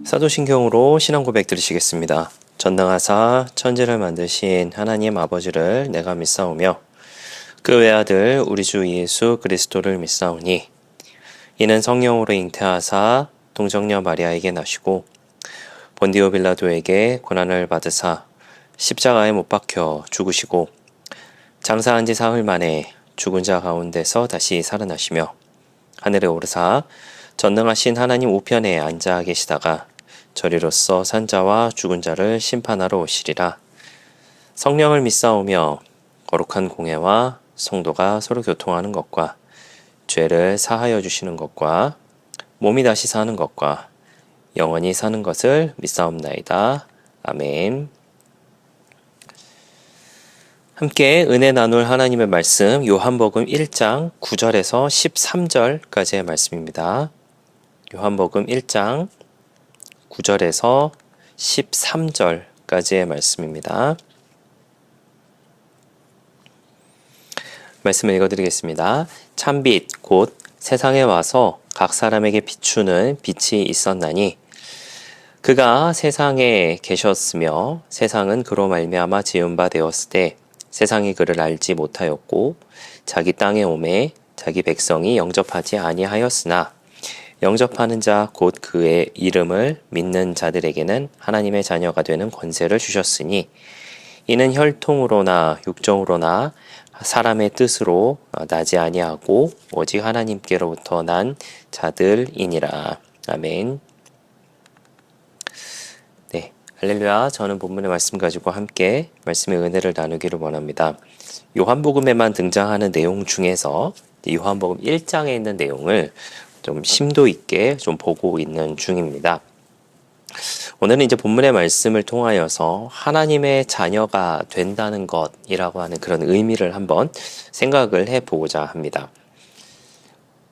사도신경으로 신앙 고백 드리시겠습니다. 전능하사 천지를 만드신 하나님 아버지를 내가 믿사오며 그 외아들 우리 주 예수 그리스도를 믿사오니 이는 성령으로 잉태하사 동정녀 마리아에게 나시고 본디오 빌라도에게 고난을 받으사 십자가에 못 박혀 죽으시고 장사한 지 사흘 만에 죽은 자 가운데서 다시 살아나시며 하늘에 오르사 전능하신 하나님 우편에 앉아 계시다가 저리로서 산자와 죽은 자를 심판하러 오시리라. 성령을 믿사오며 거룩한 공회와 성도가 서로 교통하는 것과 죄를 사하여 주시는 것과 몸이 다시 사는 것과 영원히 사는 것을 믿사옵나이다. 아멘. 함께 은혜 나눌 하나님의 말씀 요한복음 1장 9절에서 13절까지의 말씀입니다. 요한복음 1장 9절에서 13절까지의 말씀입니다. 말씀을 읽어드리겠습니다. 참빛 곧 세상에 와서 각 사람에게 비추는 빛이 있었나니 그가 세상에 계셨으며 세상은 그로 말미암아 지은 바 되었을 때 세상이 그를 알지 못하였고 자기 땅에 오매 자기 백성이 영접하지 아니하였으나 영접하는 자 곧 그의 이름을 믿는 자들에게는 하나님의 자녀가 되는 권세를 주셨으니 이는 혈통으로나 육정으로나 사람의 뜻으로 나지 아니하고 오직 하나님께로부터 난 자들이니라. 아멘. 네, 할렐루야. 저는 본문의 말씀 가지고 함께 말씀의 은혜를 나누기를 원합니다. 요한복음에만 등장하는 내용 중에서 요한복음 1장에 있는 내용을 좀 심도 있게 좀 보고 있는 중입니다. 오늘은 이제 본문의 말씀을 통하여서 하나님의 자녀가 된다는 것이라고 하는 그런 의미를 한번 생각을 해보고자 합니다.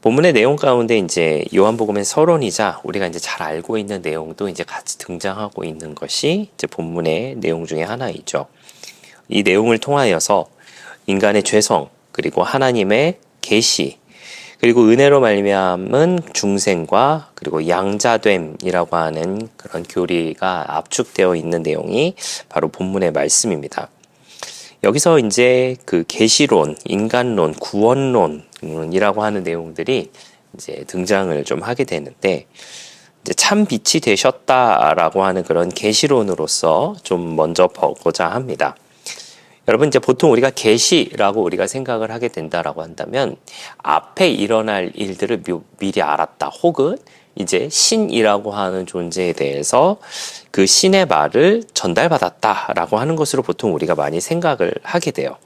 본문의 내용 가운데 이제 요한복음의 서론이자 우리가 이제 잘 알고 있는 내용도 이제 같이 등장하고 있는 것이 이제 본문의 내용 중에 하나이죠. 이 내용을 통하여서 인간의 죄성 그리고 하나님의 계시 그리고 은혜로 말미암은 중생과 그리고 양자됨이라고 하는 그런 교리가 압축되어 있는 내용이 바로 본문의 말씀입니다. 여기서 이제 그 계시론, 인간론, 구원론이라고 하는 내용들이 이제 등장을 좀 하게 되는데 이제 참 빛이 되셨다라고 하는 그런 계시론으로서 좀 먼저 보고자 합니다. 여러분 이제 보통 우리가 계시라고 우리가 생각을 하게 된다라고 한다면 앞에 일어날 일들을 미리 알았다 혹은 이제 신이라고 하는 존재에 대해서 그 신의 말을 전달받았다라고 하는 것으로 보통 우리가 많이 생각을 하게 돼요.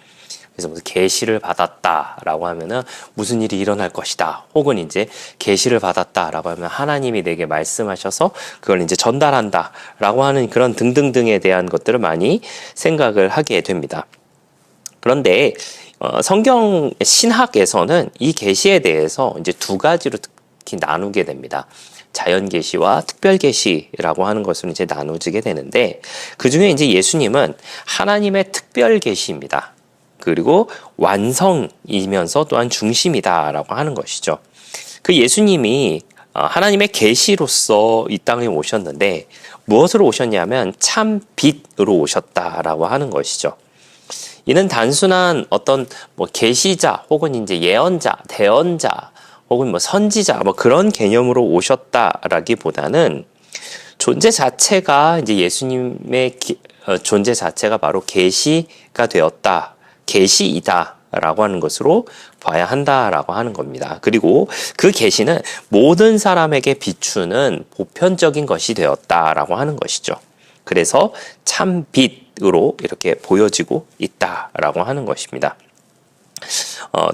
그래서 무슨 계시를 받았다라고 하면은 무슨 일이 일어날 것이다. 혹은 이제 계시를 받았다라고 하면 하나님이 내게 말씀하셔서 그걸 이제 전달한다라고 하는 그런 등등등에 대한 것들을 많이 생각을 하게 됩니다. 그런데 성경 신학에서는 이 계시에 대해서 이제 두 가지로 특히 나누게 됩니다. 자연 계시와 특별 계시라고 하는 것으로 이제 나누어지게 되는데 그 중에 이제 예수님은 하나님의 특별 계시입니다. 그리고 완성이면서 또한 중심이다라고 하는 것이죠. 그 예수님이 하나님의 계시로서 이 땅에 오셨는데 무엇으로 오셨냐면 참 빛으로 오셨다라고 하는 것이죠. 이는 단순한 어떤 계시자 혹은 이제 예언자, 대언자 혹은 선지자 그런 개념으로 오셨다라기보다는 존재 자체가 이제 예수님의 존재 자체가 바로 계시가 되었다. 계시이다라고 하는 것으로 봐야 한다라고 하는 겁니다. 그리고 그 계시는 모든 사람에게 비추는 보편적인 것이 되었다라고 하는 것이죠. 그래서 참 빛으로 이렇게 보여지고 있다라고 하는 것입니다.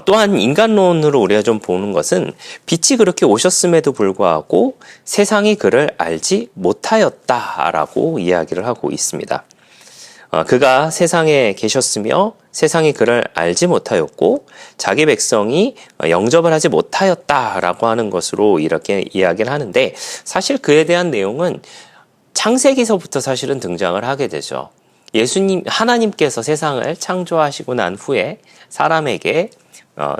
또한 인간론으로 우리가 좀 보는 것은 빛이 그렇게 오셨음에도 불구하고 세상이 그를 알지 못하였다라고 이야기를 하고 있습니다. 그가 세상에 계셨으며 세상이 그를 알지 못하였고 자기 백성이 영접을 하지 못하였다라고 하는 것으로 이렇게 이야기를 하는데 사실 그에 대한 내용은 창세기서부터 사실은 등장을 하게 되죠. 하나님께서 세상을 창조하시고 난 후에 사람에게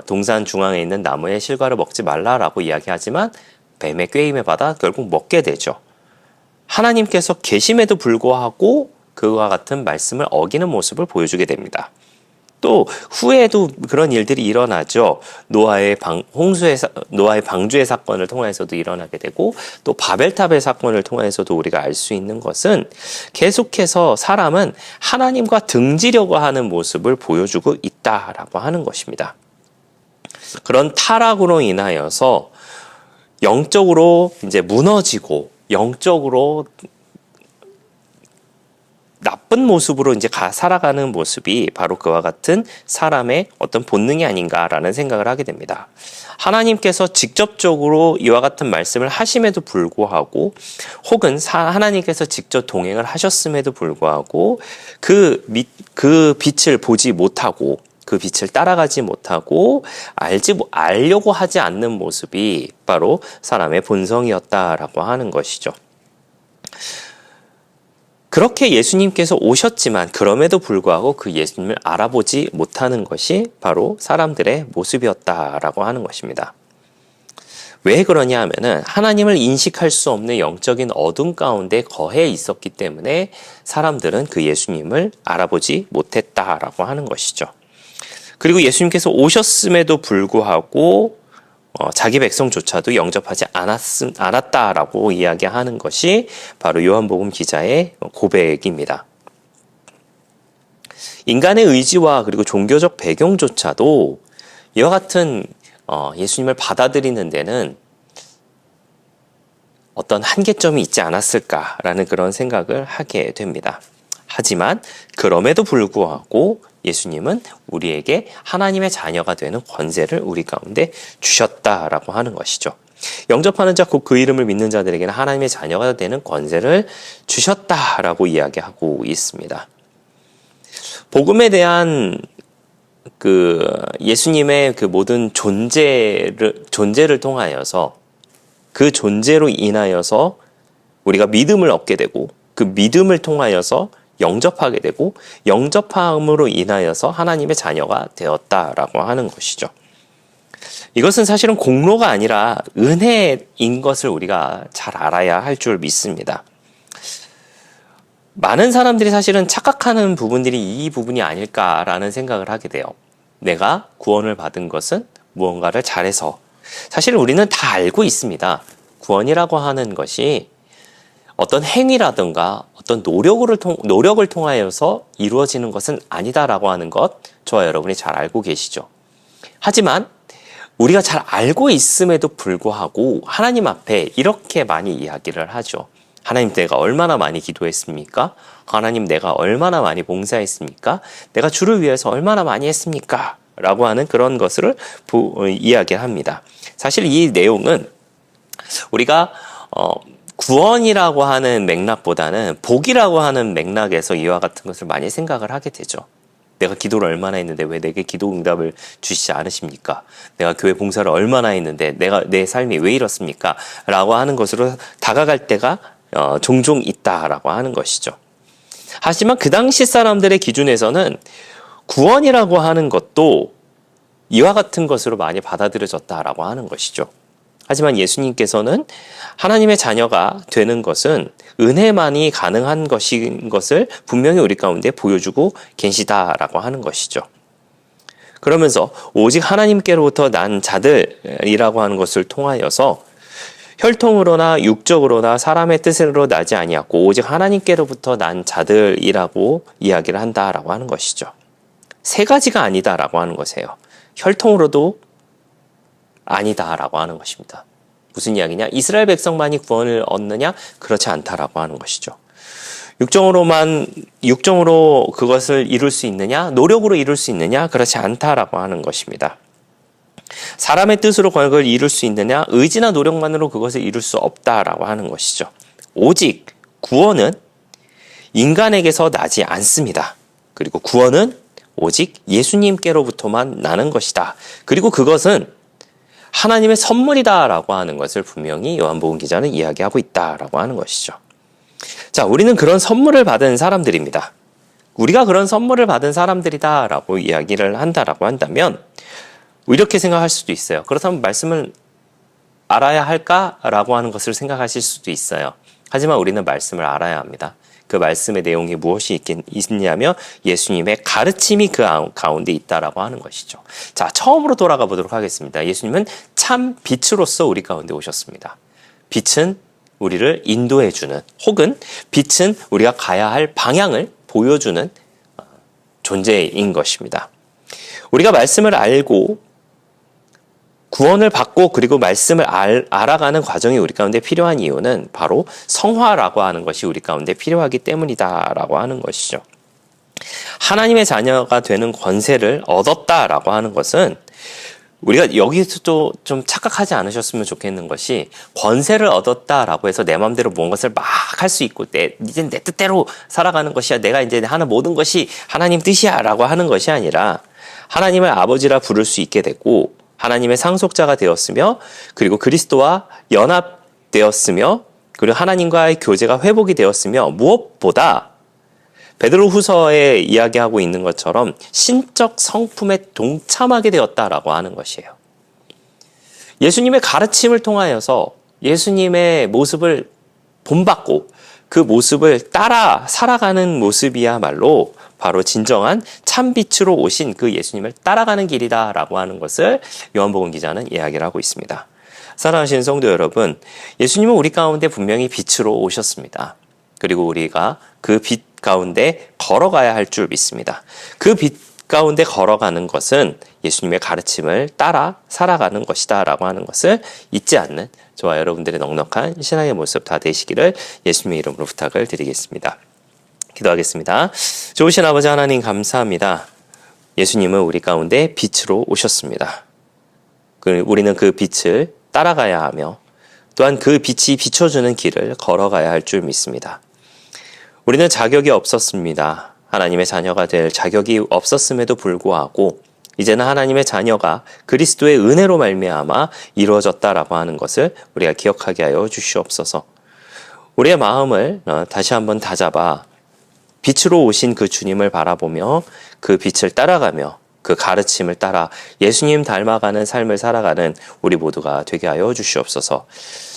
동산 중앙에 있는 나무의 실과를 먹지 말라라고 이야기하지만 뱀의 꾀임에 받아 결국 먹게 되죠. 하나님께서 계심에도 불구하고 그와 같은 말씀을 어기는 모습을 보여주게 됩니다. 또 후에도 그런 일들이 일어나죠. 노아의 방주의 사건을 통해서도 일어나게 되고 또 바벨탑의 사건을 통해서도 우리가 알 수 있는 것은 계속해서 사람은 하나님과 등지려고 하는 모습을 보여주고 있다라고 하는 것입니다. 그런 타락으로 인하여서 영적으로 이제 무너지고 영적으로 나쁜 모습으로 이제 살아가는 모습이 바로 그와 같은 사람의 어떤 본능이 아닌가라는 생각을 하게 됩니다. 하나님께서 직접적으로 이와 같은 말씀을 하심에도 불구하고 혹은 하나님께서 직접 동행을 하셨음에도 불구하고 그 빛을 보지 못하고 그 빛을 따라가지 못하고 알려고 하지 않는 모습이 바로 사람의 본성이었다라고 하는 것이죠. 그렇게 예수님께서 오셨지만 그럼에도 불구하고 그 예수님을 알아보지 못하는 것이 바로 사람들의 모습이었다라고 하는 것입니다. 왜 그러냐 하면은 하나님을 인식할 수 없는 영적인 어둠 가운데 거해 있었기 때문에 사람들은 그 예수님을 알아보지 못했다라고 하는 것이죠. 그리고 예수님께서 오셨음에도 불구하고 자기 백성조차도 영접하지 않았다라고 이야기하는 것이 바로 요한복음 기자의 고백입니다. 인간의 의지와 그리고 종교적 배경조차도 이와 같은 예수님을 받아들이는 데는 어떤 한계점이 있지 않았을까라는 그런 생각을 하게 됩니다. 하지만 그럼에도 불구하고 예수님은 우리에게 하나님의 자녀가 되는 권세를 우리 가운데 주셨다라고 하는 것이죠. 영접하는 자 곧 그 이름을 믿는 자들에게는 하나님의 자녀가 되는 권세를 주셨다라고 이야기하고 있습니다. 복음에 대한 예수님의 모든 존재를 통하여서 그 존재로 인하여서 우리가 믿음을 얻게 되고 그 믿음을 통하여서 영접하게 되고 영접함으로 인하여서 하나님의 자녀가 되었다라고 하는 것이죠. 이것은 사실은 공로가 아니라 은혜인 것을 우리가 잘 알아야 할 줄 믿습니다. 많은 사람들이 사실은 착각하는 부분들이 이 부분이 아닐까라는 생각을 하게 돼요. 내가 구원을 받은 것은 무언가를 잘해서 사실 우리는 다 알고 있습니다. 구원이라고 하는 것이 어떤 행위라든가 어떤 노력을 통하여서 이루어지는 것은 아니다라고 하는 것 저와 여러분이 잘 알고 계시죠. 하지만 우리가 잘 알고 있음에도 불구하고 하나님 앞에 이렇게 많이 이야기를 하죠. 하나님 내가 얼마나 많이 기도했습니까? 하나님 내가 얼마나 많이 봉사했습니까? 내가 주를 위해서 얼마나 많이 했습니까? 라고 하는 그런 것을 이야기합니다. 사실 이 내용은 우리가 구원이라고 하는 맥락보다는 복이라고 하는 맥락에서 이와 같은 것을 많이 생각을 하게 되죠. 내가 기도를 얼마나 했는데 왜 내게 기도 응답을 주시지 않으십니까? 내가 교회 봉사를 얼마나 했는데 내 삶이 왜 이렇습니까? 라고 하는 것으로 다가갈 때가 종종 있다라고 하는 것이죠. 하지만 그 당시 사람들의 기준에서는 구원이라고 하는 것도 이와 같은 것으로 많이 받아들여졌다라고 하는 것이죠. 하지만 예수님께서는 하나님의 자녀가 되는 것은 은혜만이 가능한 것인 것을 분명히 우리 가운데 보여주고 계시다라고 하는 것이죠. 그러면서 오직 하나님께로부터 난 자들이라고 하는 것을 통하여서 혈통으로나 육적으로나 사람의 뜻으로 나지 아니하고 오직 하나님께로부터 난 자들이라고 이야기를 한다라고 하는 것이죠. 세 가지가 아니다라고 하는 것이에요. 혈통으로도 아니다라고 하는 것입니다. 무슨 이야기냐? 이스라엘 백성만이 구원을 얻느냐? 그렇지 않다라고 하는 것이죠. 육정으로 그것을 이룰 수 있느냐? 노력으로 이룰 수 있느냐? 그렇지 않다라고 하는 것입니다. 사람의 뜻으로 그걸 이룰 수 있느냐? 의지나 노력만으로 그것을 이룰 수 없다라고 하는 것이죠. 오직 구원은 인간에게서 나지 않습니다. 그리고 구원은 오직 예수님께로부터만 나는 것이다. 그리고 그것은 하나님의 선물이다라고 하는 것을 분명히 요한복음 기자는 이야기하고 있다라고 하는 것이죠. 자, 우리는 그런 선물을 받은 사람들입니다. 우리가 그런 선물을 받은 사람들이다라고 이야기를 한다라고 한다면 이렇게 생각할 수도 있어요. 그렇다면 말씀을 알아야 할까라고 하는 것을 생각하실 수도 있어요. 하지만 우리는 말씀을 알아야 합니다. 그 말씀의 내용이 무엇이 있냐면 예수님의 가르침이 그 가운데 있다라고 하는 것이죠. 자, 처음으로 돌아가 보도록 하겠습니다. 예수님은 참 빛으로서 우리 가운데 오셨습니다. 빛은 우리를 인도해주는, 혹은 빛은 우리가 가야 할 방향을 보여주는 존재인 것입니다. 우리가 말씀을 알고 구원을 받고 그리고 말씀을 알아가는 과정이 우리 가운데 필요한 이유는 바로 성화라고 하는 것이 우리 가운데 필요하기 때문이다라고 하는 것이죠. 하나님의 자녀가 되는 권세를 얻었다라고 하는 것은 우리가 여기서도 좀 착각하지 않으셨으면 좋겠는 것이 권세를 얻었다라고 해서 내 마음대로 무엇을 막 할 수 있고 이제 내 뜻대로 살아가는 것이야. 내가 이제 하는 모든 것이 하나님 뜻이야 라고 하는 것이 아니라 하나님을 아버지라 부를 수 있게 되고 하나님의 상속자가 되었으며 그리고 그리스도와 연합되었으며 그리고 하나님과의 교제가 회복이 되었으며 무엇보다 베드로 후서에 이야기하고 있는 것처럼 신적 성품에 동참하게 되었다라고 하는 것이에요. 예수님의 가르침을 통하여서 예수님의 모습을 본받고 그 모습을 따라 살아가는 모습이야말로 바로 진정한 참빛으로 오신 그 예수님을 따라가는 길이다라고 하는 것을 요한복음 기자는 이야기를 하고 있습니다. 사랑하시는 성도 여러분, 예수님은 우리 가운데 분명히 빛으로 오셨습니다. 그리고 우리가 그 빛 가운데 걸어가야 할 줄 믿습니다. 그 빛 가운데 걸어가는 것은 예수님의 가르침을 따라 살아가는 것이다 라고 하는 것을 잊지 않는 저와 여러분들의 넉넉한 신앙의 모습 다 되시기를 예수님의 이름으로 부탁을 드리겠습니다. 기도하겠습니다. 좋으신 아버지 하나님 감사합니다. 예수님은 우리 가운데 빛으로 오셨습니다. 우리는 그 빛을 따라가야 하며 또한 그 빛이 비춰주는 길을 걸어가야 할 줄 믿습니다. 우리는 자격이 없었습니다. 하나님의 자녀가 될 자격이 없었음에도 불구하고 이제는 하나님의 자녀가 그리스도의 은혜로 말미암아 이루어졌다라고 하는 것을 우리가 기억하게 하여 주시옵소서. 우리의 마음을 다시 한번 다잡아 빛으로 오신 그 주님을 바라보며 그 빛을 따라가며 그 가르침을 따라 예수님 닮아가는 삶을 살아가는 우리 모두가 되게 하여 주시옵소서.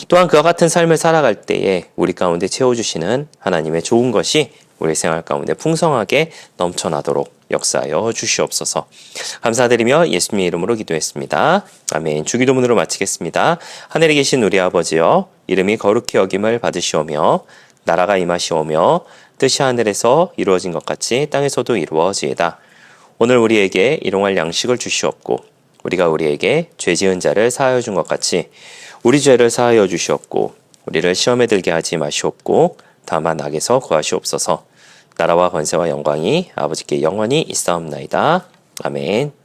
또한 그와 같은 삶을 살아갈 때에 우리 가운데 채워주시는 하나님의 좋은 것이 우리 생활 가운데 풍성하게 넘쳐나도록 역사하여 주시옵소서. 감사드리며 예수님의 이름으로 기도했습니다. 아멘. 주기도문으로 마치겠습니다. 하늘에 계신 우리 아버지여, 이름이 거룩히 여김을 받으시오며 나라가 임하시오며 뜻이 하늘에서 이루어진 것 같이 땅에서도 이루어지이다. 오늘 우리에게 일용할 양식을 주시옵고 우리가 우리에게 죄 지은 자를 사하여 준 것 같이 우리 죄를 사하여 주시옵고 우리를 시험에 들게 하지 마시옵고 다만 악에서 구하시옵소서. 나라와 권세와 영광이 아버지께 영원히 있사옵나이다. 아멘.